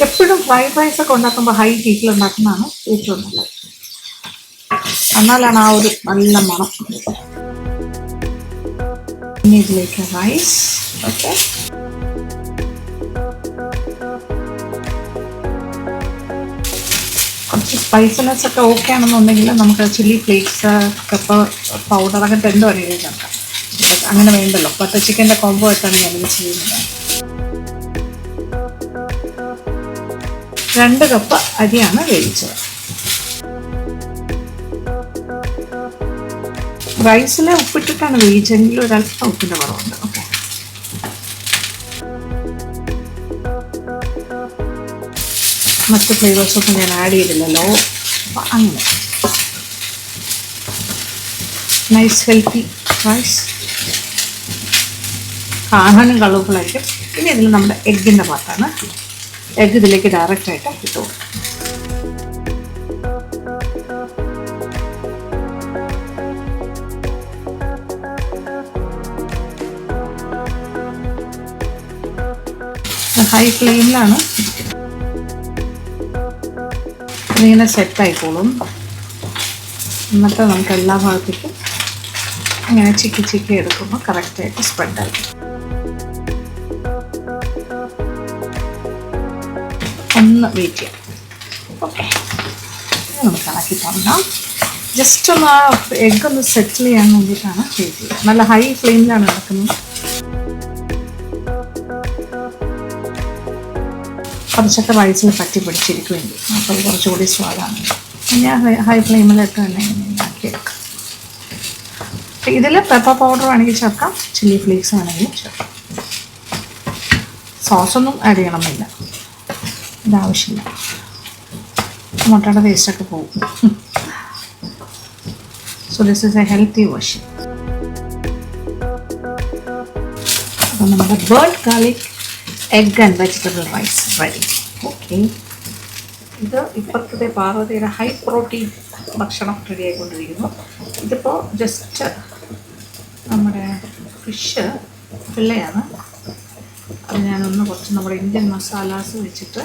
എപ്പോഴും ഫ്രൈഡ് റൈസ് ഒക്കെ ഉണ്ടാക്കുമ്പോൾ ഹൈ ഹീറ്റിൽ ഉണ്ടാക്കുന്നതാണ് ഏറ്റവും നല്ലത്. എന്നാലാണ് ആ ഒരു നല്ല മണം. പിന്നെ ഇതിലേക്ക് റൈസ്. ഓക്കെ. കുറച്ച് സ്പൈസിനെസ് ഒക്കെ ഓക്കെ ആണെന്നുണ്ടെങ്കിൽ നമുക്ക് ചില്ലി ഫ്ലേക്സ്, പെപ്പർ പൗഡർ, അങ്ങനത്തെ എന്ത് വേണമെങ്കിലും ചേർക്കാം. അങ്ങനെ വേണ്ടല്ലോ. ബട്ടർ ചിക്കൻ്റെ കോംബോ ആയിട്ടാണ് ഞാനിത് ചെയ്യുന്നത്. 2 കപ്പ് അരിയാണ് വേവിച്ചത്. റൈസിൽ ഉപ്പിട്ടിട്ടാണ് വേവിച്ചെങ്കിലും ഒരല്പം ഉപ്പിൻ്റെ കുറവുണ്ട്. ഓക്കെ. മറ്റ് ഫ്ലേവേഴ്സൊന്നും ഞാൻ ആഡ് ചെയ്തില്ലല്ലോ. അപ്പം അങ്ങനെ നൈസ് ഹെൽത്തി റൈസ്. കാണാനും കളർഫുള്ളായിരിക്കും. ഇനി ഇതിൽ നമ്മുടെ എഗ്ഗിൻ്റെ പാർട്ടാണ്. എഗ്ഗ് ഇതിലേക്ക് ഡയറക്റ്റായിട്ട് ഇട്ടു. ഹൈ ഫ്ലെയിമിലാണ്. ഇതിങ്ങനെ സെറ്റായിക്കോളും. എന്നിട്ട് നമുക്ക് എല്ലാ ഭാഗത്തേക്കും ഇങ്ങനെ ചിക്കി എടുക്കുമ്പോൾ കറക്റ്റായിട്ട് സ്പ്രെഡായിരിക്കും. ഒന്ന് വെയിറ്റ് ചെയ്യാം. ഓക്കെ. നമുക്ക് ഇളക്കി തുടങ്ങാം. ജസ്റ്റ് ഒന്ന് ആ എഗ്ഗ് ഒന്ന് സെറ്റിൽ ചെയ്യാൻ വേണ്ടിയിട്ടാണ് വെയിറ്റ് ചെയ്യുക. നല്ല ഹൈ ഫ്ലെയിമിലാണ് നടക്കുന്നത്. കുറച്ചൊക്കെ റൈസിൽ പറ്റി പിടിച്ചിരിക്കുമെങ്കിൽ അപ്പോൾ കുറച്ചുകൂടി സ്വാദാണ്. ഞാൻ ഹൈ ഫ്ലെയിമിലിട്ട് തന്നെ ഉണ്ടാക്കിയെടുക്കാം. ഇതിൽ പെപ്പർ പൗഡർ വേണമെങ്കിൽ ചേർക്കാം, ചില്ലി ഫ്ലേക്സ് വേണമെങ്കിൽ ചേർക്കാം. സോസൊന്നും ആഡ് ചെയ്യണമെന്നില്ല, ഇതാവശ്യമില്ല. മുട്ടയുടെ ടേസ്റ്റൊക്കെ പോകും. So this is a healthy version. അപ്പോൾ നമ്മുടെ burned garlic egg and vegetable rice ready. Okay. ഇത് ഇപ്പോഴത്തെ പാർവതിയുടെ ഹൈ പ്രോട്ടീൻ ഭക്ഷണം റെഡി ആയിക്കൊണ്ടിരിക്കുന്നു. ഇതിപ്പോൾ ജസ്റ്റ് നമ്മുടെ ഫിഷ് ഫില്ലയാണ്. അത് ഞാനൊന്ന് കുറച്ച് നമ്മുടെ ഇന്ത്യൻ മസാലാസ് വെച്ചിട്ട്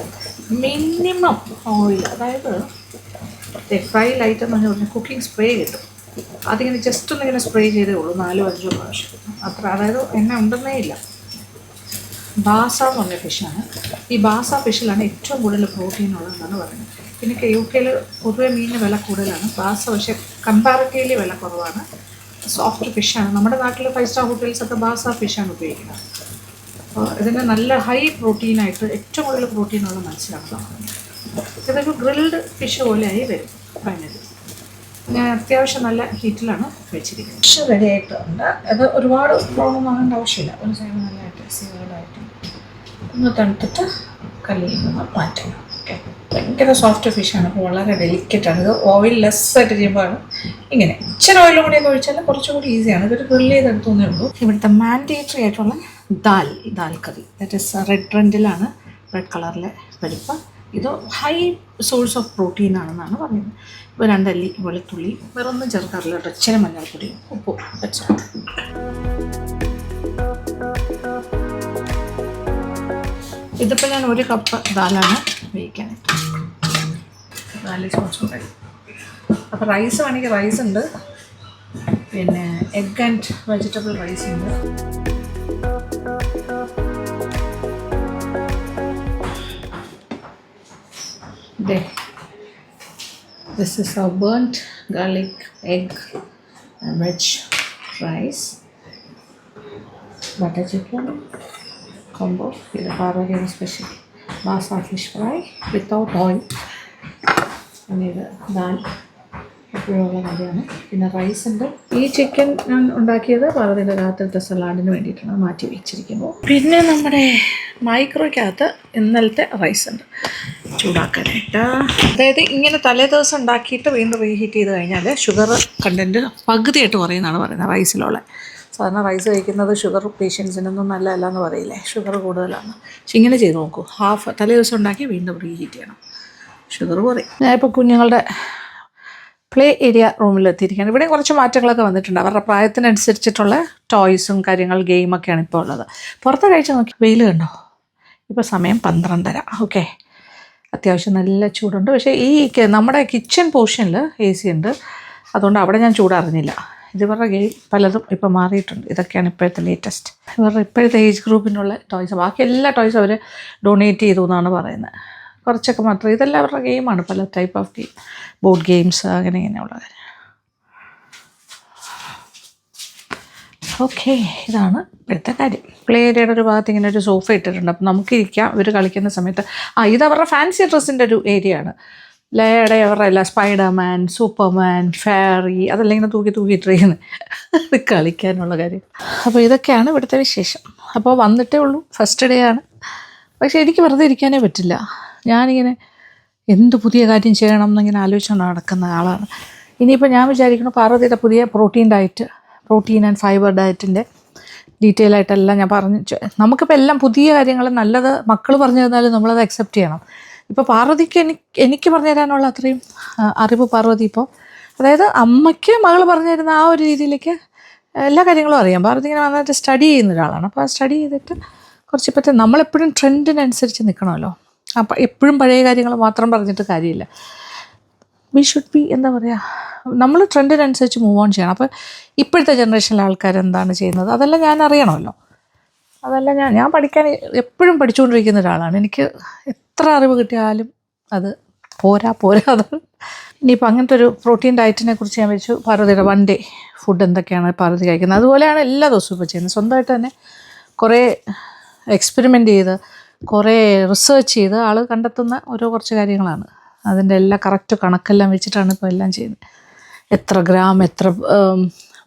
മിനിമം ഓയിൽ, അതായത് ഫ്രൈ ലൈറ്റ് എന്ന് പറഞ്ഞാൽ കുക്കിംഗ് സ്പ്രേ കിട്ടും. അതിങ്ങനെ ജസ്റ്റ് ഒന്നിങ്ങനെ സ്പ്രേ ചെയ്തേ ഉള്ളൂ 4-5 പ്രാവശ്യം. അത്ര, അതായത് എണ്ണ ഉണ്ടെന്നേ ഇല്ല. ബാസ എന്ന് പറഞ്ഞ ഫിഷാണ്. ഈ ബാസ ഫിഷിലാണ് ഏറ്റവും കൂടുതൽ പ്രോട്ടീൻ ഉള്ളതെന്നാണ് പറയുന്നത്. പിന്നെ UK പൊതുവെ മീനിന് വില കൂടുതലാണ്. ബാസ പക്ഷേ കമ്പാരിറ്റീവ്ലി വില കുറവാണ്. സോഫ്റ്റ് ഫിഷാണ്. നമ്മുടെ നാട്ടിൽ 5-സ്റ്റാർ ഹോട്ടൽസൊക്കെ ബാസ ഫിഷാണ് ഉപയോഗിക്കുന്നത്. അപ്പോൾ ഇതിന് നല്ല ഹൈ പ്രോട്ടീനായിട്ട് ഏറ്റവും കൂടുതൽ പ്രോട്ടീനുള്ള മത്സ്യമാണ്. ഇതൊരു ഗ്രിൽഡ് ഫിഷ് പോലെയായി വരും ഫൈനലി. ഞാൻ അത്യാവശ്യം നല്ല ഹീറ്റിലാണ് വെച്ചിരിക്കുന്നത്. ഫിഷ് റെഡി ആയിട്ടുണ്ട്. അത് ഒരുപാട് പ്രോണൊന്നും ആകേണ്ട ആവശ്യമില്ല. ഒരു സൈഡ് നല്ലതായിട്ട് സീവറായിട്ട് ഒന്ന് തണുത്തിട്ട് കല്ലിൽ നിന്ന് മാറ്റണം. ഓക്കെ, ഭയങ്കര സോഫ്റ്റ് ഫിഷാണ്. അപ്പോൾ വളരെ ഡെലിക്കറ്റാണ്. ഇത് ഓയിൽ ലെസ് ആയിട്ട് ചെയ്യുമ്പോഴാണ് ഇങ്ങനെ. ഇച്ചിരി ഓയിലും കൂടിയൊക്കെ ഒഴിച്ചാൽ കുറച്ചുകൂടി ഈസിയാണ്. ഇതൊരു ഗ്രിൽ ചെയ്തെടുത്തേ ഉള്ളൂ. ഇവിടുത്തെ മാൻഡേറ്ററി ആയിട്ടുള്ള ദാൽ കറി, ദാറ്റ് ഇസ് റെഡ് ട്രെൻഡിലാണ്, റെഡ് കളറിലെ പരിപ്പ്. ഇത് ഹൈ സോഴ്സ് ഓഫ് പ്രോട്ടീൻ ആണെന്നാണ് പറയുന്നത്. ഇപ്പോൾ 2 അല്ലി വെളുത്തുള്ളി, വേറൊന്നും ചേർക്കാറില്ല കേട്ടോ. ഇച്ചിരി മഞ്ഞൾപ്പൊടിയും ഉപ്പും വെച്ചാൽ. ഇതിപ്പോൾ ഞാൻ 1 കപ്പ് ദാലാണ് വേവിക്കാനായിട്ട്. 4 സ്പൂൺ റൈസ്. അപ്പോൾ റൈസ് വേണമെങ്കിൽ റൈസ് ഉണ്ട്, പിന്നെ എഗ് ആൻഡ് വെജിറ്റബിൾ റൈസ് ഉണ്ട്. This is our burnt garlic, egg and veg rice, butter chicken combo. This is Parvati's special Basa fish fry without oil. And this dal. പിന്നെ rice ഉണ്ട്. ഈ chicken ഞാൻ ഉണ്ടാക്കിയത് പാർവതിയുടെ രാത്രിത്തെ സലാഡിന് വേണ്ടിയിട്ടാണ് മാറ്റി വെച്ചിരിക്കുന്നത്. പിന്നെ നമ്മുടെ മൈക്രോയ്ക്കകത്ത് ഇന്നലത്തെ റൈസ് ഉണ്ട് ചൂടാക്കാനായിട്ട്. അതായത് ഇങ്ങനെ തലേ ദിവസം ഉണ്ടാക്കിയിട്ട് വീണ്ടും റീഹീറ്റ് ചെയ്ത് കഴിഞ്ഞാൽ ഷുഗർ കണ്ടൻറ്റ് പകുതിയായിട്ട് കുറയുന്നതാണ് പറയുന്നത് റൈസിലുള്ള. സാധാരണ റൈസ് കഴിക്കുന്നത് ഷുഗർ പേഷ്യൻസിനൊന്നും നല്ലതല്ല എന്ന് പറയില്ലേ, ഷുഗർ കൂടുതലാണ്. പക്ഷെ ഇങ്ങനെ ചെയ്ത് നോക്കൂ, തലേ ദിവസം ഉണ്ടാക്കി വീണ്ടും റീഹീറ്റ് ചെയ്യണം, ഷുഗർ കുറയും. ഞാനിപ്പോൾ കുഞ്ഞുങ്ങളുടെ പ്ലേ ഏരിയ റൂമിലെത്തിയിരിക്കുകയാണ്. ഇവിടെ കുറച്ച് മാറ്റങ്ങളൊക്കെ വന്നിട്ടുണ്ട്. അവരുടെ പ്രായത്തിനനുസരിച്ചിട്ടുള്ള ടോയ്സും ഗെയിമൊക്കെയാണ് ഇപ്പോൾ ഉള്ളത്. പുറത്ത് കഴിച്ച് നോക്കി, വെയിൽ കണ്ടോ? ഇപ്പോൾ സമയം 12:30. ഓക്കെ, അത്യാവശ്യം നല്ല ചൂടുണ്ട്. പക്ഷേ ഈ നമ്മുടെ കിച്ചൺ പോർഷനിൽ AC ഉണ്ട്, അതുകൊണ്ട് അവിടെ ഞാൻ ചൂടറിഞ്ഞില്ല. ഇവരുടെ ഗെയിം പലതും ഇപ്പോൾ മാറിയിട്ടുണ്ട്. ഇതൊക്കെയാണ് ഇപ്പോഴത്തെ ലേറ്റസ്റ്റ്. ഇവരുടെ ഇപ്പോഴത്തെ ഏജ് ഗ്രൂപ്പിനുള്ള ടോയ്സ്. ബാക്കി എല്ലാ ടോയ്സും അവർ ഡൊണേറ്റ് ചെയ്തു എന്നാണ് പറയുന്നത്. കുറച്ചൊക്കെ മാത്രം. ഇതെല്ലാം അവരുടെ ഗെയിമാണ്, പല type of game, board games അങ്ങനെ ഇങ്ങനെയുള്ള കാര്യം. ഓക്കെ, ഇതാണ് ഇപ്പോഴത്തെ കാര്യം. പ്ലേ ഏരിയയുടെ ഒരു ഭാഗത്ത് ഇങ്ങനെ ഒരു സോഫ ഇട്ടിട്ടുണ്ട്. അപ്പം നമുക്കിരിക്കാം ഇവർ കളിക്കുന്ന സമയത്ത്. ഇത് അവരുടെ ഫാൻസി ഡ്രസ്സിൻ്റെ ഒരു ഏരിയ ആണ്. ലയുടെ അവരുടെ എല്ലാ സ്പൈഡർമാൻ, സൂപ്പർമാൻ, ഫെയറി അതെല്ലാം ഇങ്ങനെ തൂക്കിയിട്ടിരിക്കുന്നത് കളിക്കാനുള്ള കാര്യം. അപ്പോൾ ഇതൊക്കെയാണ് ഇവിടുത്തെ വിശേഷം. അപ്പോൾ വന്നിട്ടേ ഉള്ളൂ, ഫസ്റ്റ് ഡേ ആണ്. പക്ഷേ എനിക്ക് വെറുതെ ഇരിക്കാനേ പറ്റില്ല. ഞാനിങ്ങനെ എന്ത് പുതിയ കാര്യം ചെയ്യണം എന്നിങ്ങനെ ആലോചിച്ചുകൊണ്ട് നടക്കുന്ന ആളാണ്. ഇനിയിപ്പോൾ ഞാൻ വിചാരിക്കുന്നു പാർവതിയുടെ പുതിയ പ്രോട്ടീൻ ആൻഡ് ഫൈബർ ഡയറ്റിൻ്റെ ഡീറ്റെയിൽ ആയിട്ടെല്ലാം ഞാൻ നമുക്കിപ്പോൾ എല്ലാം പുതിയ കാര്യങ്ങൾ നല്ലത് മക്കൾ പറഞ്ഞു തന്നാലും നമ്മളത് അക്സെപ്റ്റ് ചെയ്യണം. ഇപ്പോൾ പാർവതിക്ക് എനിക്ക് പറഞ്ഞു തരാനുള്ള അത്രയും അറിവ് പാർവതി ഇപ്പോൾ, അതായത് അമ്മയ്ക്ക് മകൾ പറഞ്ഞു തരുന്ന ആ ഒരു രീതിയിലേക്ക് എല്ലാ കാര്യങ്ങളും അറിയാം. പാർവതി ഇങ്ങനെ നന്നായിട്ട് സ്റ്റഡി ചെയ്യുന്ന ഒരാളാണ്. അപ്പോൾ ആ സ്റ്റഡി ചെയ്തിട്ട് കുറച്ചിപ്പോഴത്തെ നമ്മളെപ്പോഴും ട്രെൻഡിനനുസരിച്ച് നിൽക്കണമല്ലോ. അപ്പം എപ്പോഴും പഴയ കാര്യങ്ങൾ മാത്രം പറഞ്ഞിട്ട് കാര്യമില്ല. വി ഷുഡ് ബി എന്താ പറയുക, നമ്മൾ ട്രെൻഡിനനുസരിച്ച് മൂവ് ഓൺ ചെയ്യണം. അപ്പോൾ ഇപ്പോഴത്തെ ജനറേഷനിലെ ആൾക്കാർ എന്താണ് ചെയ്യുന്നത് അതെല്ലാം ഞാൻ അറിയണമല്ലോ. അതെല്ലാം ഞാൻ പഠിക്കാൻ എപ്പോഴും പഠിച്ചുകൊണ്ടിരിക്കുന്ന ഒരാളാണ്. എനിക്ക് എത്ര അറിവ് കിട്ടിയാലും അത് പോരാ. അത് ഇനിയിപ്പോൾ അങ്ങനത്തെ ഒരു പ്രോട്ടീൻ ഡയറ്റിനെ കുറിച്ച് ഞാൻ വെച്ചു. പാർവതിയുടെ 1 ഡേ ഫുഡ് എന്തൊക്കെയാണ് പാർവതി കഴിക്കുന്നത് അതുപോലെയാണ് എല്ലാ ദിവസവും ഇപ്പോൾ ചെയ്യുന്നത്. സ്വന്തമായിട്ട് തന്നെ കുറേ എക്സ്പെരിമെൻ്റ് ചെയ്ത് കുറേ റിസർച്ച് ചെയ്ത് ആൾ കണ്ടെത്തുന്ന കുറച്ച് കാര്യങ്ങളാണ്. അതിൻ്റെ എല്ലാ കറക്റ്റ് കണക്കെല്ലാം വെച്ചിട്ടാണ് ഇപ്പോൾ എല്ലാം ചെയ്യുന്നത്. എത്ര ഗ്രാം, എത്ര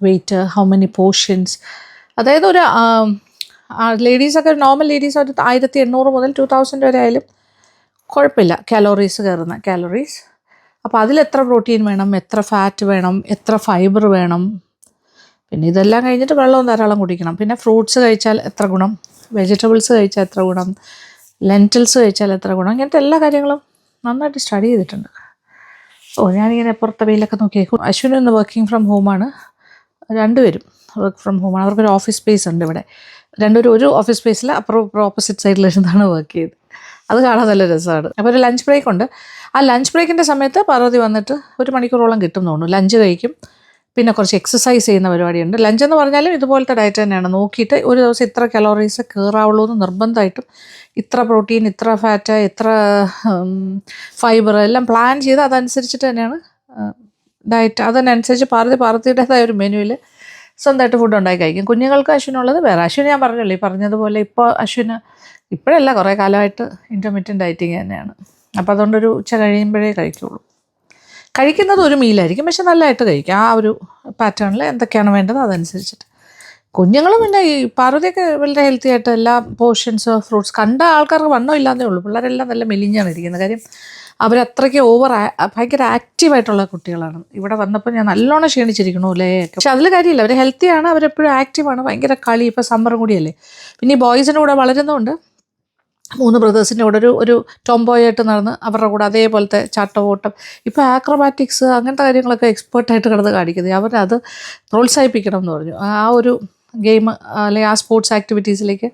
വെയിറ്റ്, ഹൗ മെനി പോർഷൻസ്. അതായത് ഒരു ലേഡീസൊക്കെ, നോർമൽ ലേഡീസ് ഒരു 1800 മുതൽ 2000 വരെ ആയാലും കുഴപ്പമില്ല കാലോറീസ് കയറുന്ന കാലോറീസ്. അപ്പോൾ അതിലെത്ര പ്രോട്ടീൻ വേണം, എത്ര ഫാറ്റ് വേണം, എത്ര ഫൈബർ വേണം, പിന്നെ ഇതെല്ലാം കഴിഞ്ഞിട്ട് വെള്ളവും ധാരാളം കുടിക്കണം. പിന്നെ ഫ്രൂട്ട്സ് കഴിച്ചാൽ എത്ര ഗുണം, വെജിറ്റബിൾസ് കഴിച്ചാൽ എത്ര ഗുണം, ലെൻറ്റിൽസ് കഴിച്ചാൽ എത്ര ഗുണം, ഇങ്ങനത്തെ എല്ലാ കാര്യങ്ങളും നന്നായിട്ട് സ്റ്റഡി ചെയ്തിട്ടുണ്ട്. ഞാനിങ്ങനെ പുറത്തെ വെയിലൊക്കെ നോക്കിയേക്കും. അശ്വിനി ഒന്ന് വർക്കിംഗ് ഫ്രം ഹോമാണ്, 2 പേരും വർക്ക് ഫ്രം ഹോമാണ്. അവർക്കൊരു ഓഫീസ് സ്പേസ് ഉണ്ട് ഇവിടെ. 2 പേരും ഒരു ഓഫീസ് സ്പേസിൽ അപ്പുറം ഓപ്പോസിറ്റ് സൈഡിലിരുന്നാണ് വർക്ക് ചെയ്ത്. അത് കാണാൻ നല്ല രസമാണ്. അപ്പോൾ ഒരു ലഞ്ച് ബ്രേക്ക് ഉണ്ട്. ആ ലഞ്ച് ബ്രേക്കിൻ്റെ സമയത്ത് പാർവതി വന്നിട്ട് 1 മണിക്കൂറോളം കിട്ടും തോന്നുന്നു. ലഞ്ച് കഴിക്കും, പിന്നെ കുറച്ച് എക്സസൈസ് ചെയ്യുന്ന പരിപാടിയുണ്ട്. ലഞ്ചെന്ന് പറഞ്ഞാലും ഇതുപോലത്തെ ഡയറ്റ് തന്നെയാണ്. നോക്കിയിട്ട് ഒരു ദിവസം ഇത്ര കലോറീസ് കയറാവുള്ളൂ എന്ന് നിർബന്ധമായിട്ടും ഇത്ര പ്രോട്ടീൻ, ഇത്ര ഫാറ്റ്, ഇത്ര ഫൈബർ എല്ലാം പ്ലാൻ ചെയ്ത് അതനുസരിച്ചിട്ട് തന്നെയാണ് ഡയറ്റ്. അതിനനുസരിച്ച് പാർത്തിയുടേതായ ഒരു മെനുവിൽ സ്വന്തമായിട്ട് ഫുഡ് ഉണ്ടാക്കി കഴിക്കും. കുഞ്ഞുങ്ങൾക്ക് അശ്വിനുള്ളത് വേറെ. അശ്വിന് ഞാൻ പറഞ്ഞല്ലോ, ഈ പറഞ്ഞതുപോലെ ഇപ്പോൾ അശ്വിന് ഇപ്പോഴല്ല കുറേ കാലമായിട്ട് ഇൻ്റർമീഡിയറ്റ് ഡയറ്റിങ് തന്നെയാണ്. അപ്പോൾ അതുകൊണ്ടൊരു ഉച്ച കഴിയുമ്പോഴേ കഴിക്കുള്ളൂ. കഴിക്കുന്നത് ഒരു മീലായിരിക്കും, പക്ഷെ നല്ലതായിട്ട് കഴിക്കും. ആ ഒരു പാറ്റേണിൽ എന്തൊക്കെയാണ് വേണ്ടത് അതനുസരിച്ചിട്ട്. കുഞ്ഞുങ്ങൾ പിന്നെ ഈ പാർവതിയൊക്കെ വളരെ ഹെൽത്തി ആയിട്ട് എല്ലാ പോർഷൻസ് ഫ്രൂട്ട്സ്. കണ്ട ആൾക്കാർക്ക് വണ്ണം ഇല്ലാന്നേ ഉള്ളൂ. പിള്ളേരെല്ലാം നല്ല മെലിഞ്ഞാണ് ഇരിക്കുന്നത്. കാര്യം അവരത്രയ്ക്ക് ഭയങ്കര ആക്റ്റീവായിട്ടുള്ള കുട്ടികളാണ്. ഇവിടെ വന്നപ്പോൾ ഞാൻ നല്ലോണം ക്ഷീണിച്ചിരിക്കണു അല്ലേ. പക്ഷെ അതിൽ കാര്യമില്ല, അവർ ഹെൽത്തിയാണ്, അവരെപ്പോഴും ആക്റ്റീവാണ്, ഭയങ്കര കളി. ഇപ്പോൾ സമ്മറും കൂടിയല്ലേ. പിന്നെ ഈ ബോയ്സിൻ്റെ കൂടെ വളരുന്നതുകൊണ്ട് 3 ബ്രദേഴ്സിൻ്റെ കൂടെ ഒരു ടോംബോയായിട്ട് നടന്ന് അവരുടെ കൂടെ അതേപോലത്തെ ചാട്ടവോട്ടം, ഇപ്പോൾ ആക്രോബാറ്റിക്സ് അങ്ങനത്തെ കാര്യങ്ങളൊക്കെ എക്സ്പേർട്ടായിട്ട് കിടന്ന് കാണിക്കുന്നത്. അവരത് പ്രോത്സാഹിപ്പിക്കണം എന്ന് പറഞ്ഞു. ആ ഒരു ഗെയിം അല്ലെങ്കിൽ ആ സ്പോർട്സ് ആക്ടിവിറ്റീസിലേക്ക്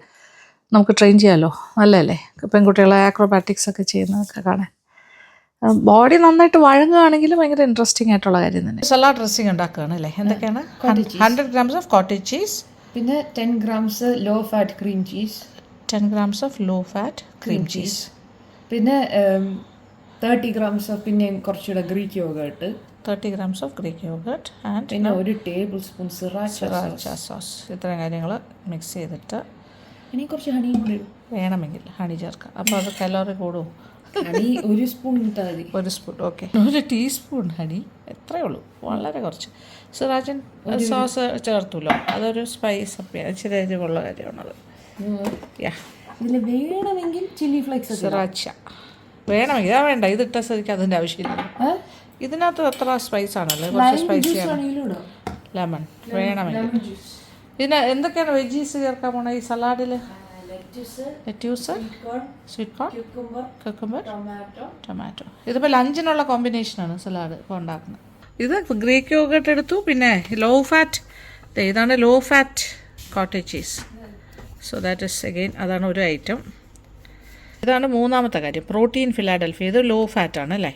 നമുക്ക് ട്രെയിൻ ചെയ്യാമല്ലോ, നല്ലതല്ലേ. പെൺകുട്ടികളെ ആക്രോബാറ്റിക്സ് ഒക്കെ ചെയ്യുന്നതൊക്കെ കാണാൻ. ബോഡി നന്നായിട്ട് വഴങ്ങുകയാണെങ്കിൽ ഭയങ്കര ഇൻട്രസ്റ്റിംഗ് ആയിട്ടുള്ള കാര്യം തന്നെ. സലാഡ് ഡ്രസ്സിങ് ഉണ്ടാക്കുകയാണ് അല്ലേ. എന്തൊക്കെയാണ്? 100 grams ഓഫ് കോട്ടേജ് ചീസ്, പിന്നെ 10 grams low fat cream cheese, 10 grams of low fat cream cheese, പിന്നെ 30 grams ഓഫ് പിന്നെ കുറച്ചുകൂടെ Greek yoghurt, 30 grams of Greek yoghurt and പിന്നെ 1 tablespoon സിറാച്ച സോസ്. ഇത്രയും കാര്യങ്ങൾ മിക്സ് ചെയ്തിട്ട് ഇനി കുറച്ച് ഹണിയും കൂടി വേണമെങ്കിൽ ഹണി ചേർക്കാം. അപ്പോൾ അത് കലോറി കൂടും. ഹണി 1 സ്പൂൺ ഇട്ടാൽ മതി. 1 സ്പൂൺ, ഓക്കെ. 1 ടീസ്പൂൺ ഹണി, എത്രയേ ഉള്ളൂ, വളരെ കുറച്ച്. സിറാച്ചൻ സോസ് ചേർത്തുല്ലോ, അതൊരു സ്പൈസ് അപ്പിയാണ്, ഇച്ചിരി എരിവുള്ള കാര്യമാണത്. ഇതിൽ വേണമെങ്കിൽ ചില്ലി ഫ്ലേക്സ് സിറാച്ച വേണമെങ്കിൽ. ആ വേണ്ട, ഇതിട്ട സ്ഥിതിക്ക് അതിൻ്റെ ആവശ്യമില്ല. ഇതിനകത്ത് അത്ര സ്പൈസ് ആണല്ലോ, കുറച്ച് സ്പൈസിയാണ്. ലെമൺ വേണമെങ്കിൽ. ഇതിന് എന്തൊക്കെയാണ് വെജീസ് ചേർക്കാൻ പോണത് ഈ സലാഡിൽ? Lettuce, sweet corn, cucumber, tomato. ഇതിപ്പോൾ ലഞ്ചിനുള്ള കോമ്പിനേഷനാണ് സലാഡ് ഇപ്പോൾ ഉണ്ടാക്കുന്നത്. ഇത് ഗ്രീക്ക് യോഗട്ട് എടുത്തു, പിന്നെ ലോ ഫാറ്റ്, ഇതാണ് low fat cottage cheese. So that is again അതാണ് ഒരു ഐറ്റം. ഇതാണ് മൂന്നാമത്തെ കാര്യം, പ്രോട്ടീൻ ഫിലാഡൽഫിയ. ഇത് ലോ ഫാറ്റ് ആണ് അല്ലേ.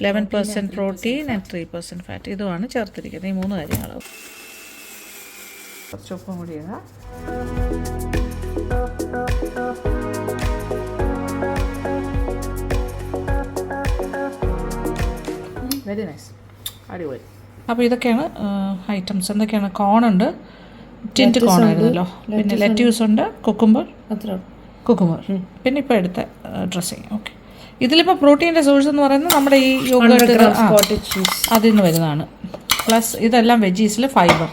11% പ്രോട്ടീൻ ആൻഡ് 3% ഫാറ്റ്. ഇതുമാണ് ചേർത്തിരിക്കുന്നത്, ഈ 3 കാര്യങ്ങൾ. കുറച്ച് ഉപ്പും കൂടി ഇടാം. വെരി നൈസ്, അടിപൊളി. അപ്പോൾ ഇതൊക്കെയാണ് ഐറ്റംസ്. എന്തൊക്കെയാണ്? കോണുണ്ട്, ടിൻറ്റ് കോൺ ആയിരുന്നല്ലോ, പിന്നെ ലെറ്റ്യൂസ് ഉണ്ട്, കുക്കുംബർ, പിന്നെ ഇപ്പോൾ എടുത്ത ഡ്രസ്സിങ്. ഓക്കെ. ഇതിലിപ്പോൾ പ്രോട്ടീൻ്റെ സോഴ്സ് എന്ന് പറയുന്നത് നമ്മുടെ ഈ യോഗട്ട് അതിൽ നിന്ന് വരുന്നതാണ്. പ്ലസ് ഇതെല്ലാം വെജീസിൽ ഫൈബർ.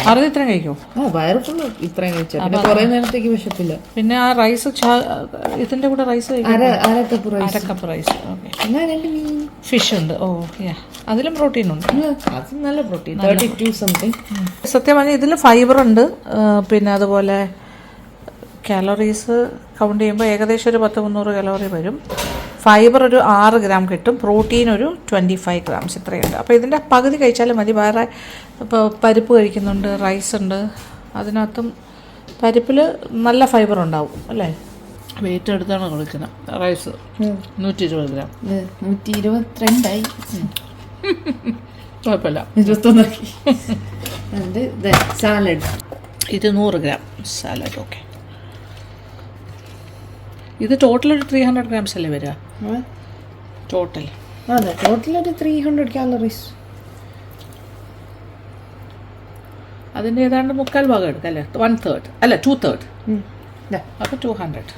അറുപത് ഇത്രയും കഴിക്കുമോ? വയറ് ഫുള്ള് ഇത്രയും കഴിച്ചാൽ പിന്നെ കുറേ നേരത്തേക്ക് വിശപ്പില്ല. പിന്നെ ആ റൈസ്, ഇതിൻ്റെ കൂടെ റൈസ് അരക്കപ്പ് റൈസ്. ഓക്കെ. ഫിഷ് ഉണ്ട്. ഓ യാ, അതിലും പ്രോട്ടീൻ ഉണ്ട്. അത് നല്ല പ്രോട്ടീൻ, 32 സംതിങ്. സത്യം പറഞ്ഞാൽ ഇതിൽ ഫൈബർ ഉണ്ട്. പിന്നെ അതുപോലെ കാലറീസ് കൗണ്ട് ചെയ്യുമ്പോൾ ഏകദേശം ഒരു 10-300 കലോറി വരും. ഫൈബർ ഒരു 6 gram കിട്ടും, പ്രോട്ടീൻ ഒരു 25 grams ഇത്രയുണ്ട്. അപ്പോൾ ഇതിൻ്റെ പകുതി കഴിച്ചാലും മതി. വേറെ ഇപ്പോൾ പരിപ്പ് കഴിക്കുന്നുണ്ട്, റൈസ് ഉണ്ട്, അതിനകത്തും പരിപ്പിൽ നല്ല ഫൈബർ ഉണ്ടാവും അല്ലേ. വെയിറ്റ് എടുത്താണ് കൊടുക്കുന്നത്. റൈസ് 120 gram, 122 കുഴപ്പമില്ല. 21 സാലഡ്, ഇത് 100 gram സാലഡ്. ഓക്കെ. ഇത് ടോട്ടൽ ഒരു 300 grams അല്ലേ വരിക? ടോട്ടൽ അതെ, ടോട്ടൽ ഒരു 300 calories. അതിൻ്റെ ഏതാണ്ട് 3/4 ഭാഗം എടുക്കാം അല്ലേ, 1/3 അല്ല 2/3. അപ്പോൾ 200.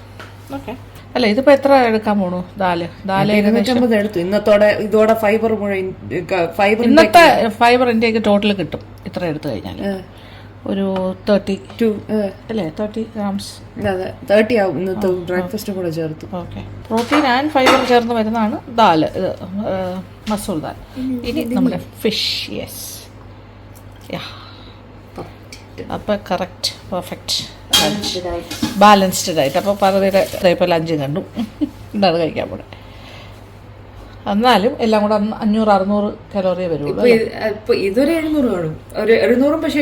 ഓക്കെ. അല്ല ഇതിപ്പോൾ എത്ര എടുക്കാൻ പോണു? ദാല് 250 എടുത്തു. ഇതോടെ ഫൈബർ ഇന്നത്തെ ഫൈബർ ഇന്ത്യക്ക് ടോട്ടൽ കിട്ടും ഇത്ര എടുത്തു കഴിഞ്ഞാൽ. ഒരു 32 അല്ലേ, 30 grams. അതെ, 30 ആവും ഇന്നത്തെ ബ്രേക്ക്ഫാസ്റ്റും കൂടെ ചേർത്ത്. ഓക്കെ. പ്രോട്ടീൻ ആൻഡ് ഫൈബർ ചേർന്ന് വരുന്നതാണ് ദാല്, ഇത് മസൂർ ദാൽ. ഇനി നമ്മുടെ ഫിഷ്. യെസ്, യാ. അപ്പോൾ correct, perfect lunch, balanced diet. അപ്പോൾ പകുതിയുടെ ഇപ്പോൾ ലഞ്ച് കണ്ടു, അത് കഴിക്കാൻ പോണേ. എന്നാലും എല്ലാം കൂടെ 500-600 കലോറിയേ വരുള്ളൂ. ഇതൊരു 700 കാണും, ഒരു 700, പക്ഷേ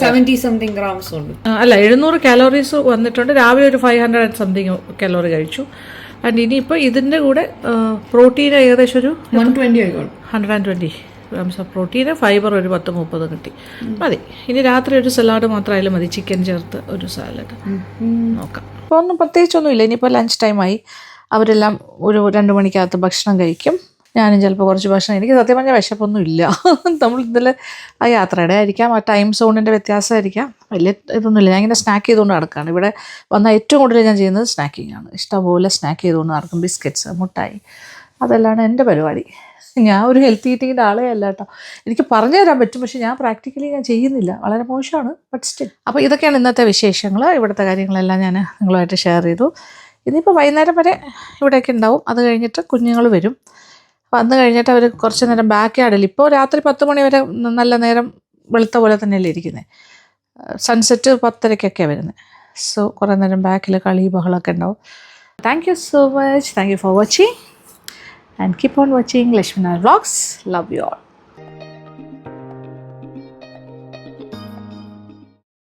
70 സംതിങ് ഗ്രാംസ് ഉണ്ട്. അല്ല, 700 കാലോറീസ് വന്നിട്ടുണ്ട്. രാവിലെ ഒരു 500 സംതിങ് കലോറി കഴിച്ചു. ആൻഡ് ഇനിയിപ്പോൾ ഇതിൻ്റെ കൂടെ പ്രോട്ടീൻ ഏകദേശം ഒരു 120 ആയിക്കോളും. 120 grams ഓഫ് പ്രോട്ടീന്, ഫൈബർ ഒരു 10-30 കിട്ടി മതി. ഇനി രാത്രി ഒരു സലാഡ് മാത്രമായാലും മതി, ചിക്കൻ ചേർത്ത് ഒരു സാലഡ് നോക്കാം. ഇപ്പോൾ ഒന്നും പ്രത്യേകിച്ചൊന്നുമില്ല. ഇനിയിപ്പോൾ ലഞ്ച് ടൈമായി, അവരെല്ലാം ഒരു 2 മണിക്കകത്ത് ഭക്ഷണം കഴിക്കും. ഞാനും ചിലപ്പോൾ കുറച്ച് ഭക്ഷണം, എനിക്ക് സത്യം പറഞ്ഞാൽ വിശപ്പൊന്നും ഇല്ല. നമ്മൾ ഇന്നലെ ആ യാത്രയുടെ ആയിരിക്കാം, ആ ടൈം സോണിൻ്റെ വ്യത്യാസമായിരിക്കാം, വലിയ ഇതൊന്നുമില്ല. ഞാൻ ഇങ്ങനെ സ്നാക്ക് ചെയ്തുകൊണ്ട് നടക്കുകയാണ്. ഇവിടെ വന്നാൽ ഏറ്റവും കൂടുതൽ ഞാൻ ചെയ്യുന്നത് സ്നാക്കിങ് ആണ്. ഇഷ്ടംപോലെ സ്നാക്ക് ചെയ്തുകൊണ്ട് നടക്കും, ബിസ്ക്കറ്റ്സ്, മുട്ടായി, അതെല്ലാം എൻ്റെ പരിപാടി. ഞാൻ ഒരു ഹെൽത്തി ഈറ്റിങ്ങിൻ്റെ ആളേ അല്ല കേട്ടോ. എനിക്ക് പറഞ്ഞു തരാൻ പറ്റും, പക്ഷെ ഞാൻ പ്രാക്ടിക്കലി ഞാൻ ചെയ്യുന്നില്ല, വളരെ മോശമാണ്. But still. അപ്പോൾ ഇതൊക്കെയാണ് ഇന്നത്തെ വിശേഷങ്ങൾ. ഇവിടുത്തെ കാര്യങ്ങളെല്ലാം ഞാൻ നിങ്ങളുമായിട്ട് ഷെയർ ചെയ്തു. ഇനിയിപ്പോൾ വൈകുന്നേരം വരെ ഇവിടെയൊക്കെ ഉണ്ടാവും. അത് കഴിഞ്ഞിട്ട് കുഞ്ഞുങ്ങൾ വരും. വന്നു കഴിഞ്ഞിട്ട് അവർ കുറച്ച് നേരം ബാക്ക് യാർഡിൽ, ഇപ്പോൾ രാത്രി 10 മണി വരെ നല്ല നേരം വെളുത്ത പോലെ തന്നെയല്ലേ ഇരിക്കുന്നത്. സൺസെറ്റ് 10:30-ക്കൊക്കെയാണ് വരുന്നത്. സോ കുറേ നേരം ബാക്കിൽ കളി ബഹളമൊക്കെ ഉണ്ടാവും. Thank you so much. Thank you for watching and keep on watching Lakshmana Vlogs. Love you all.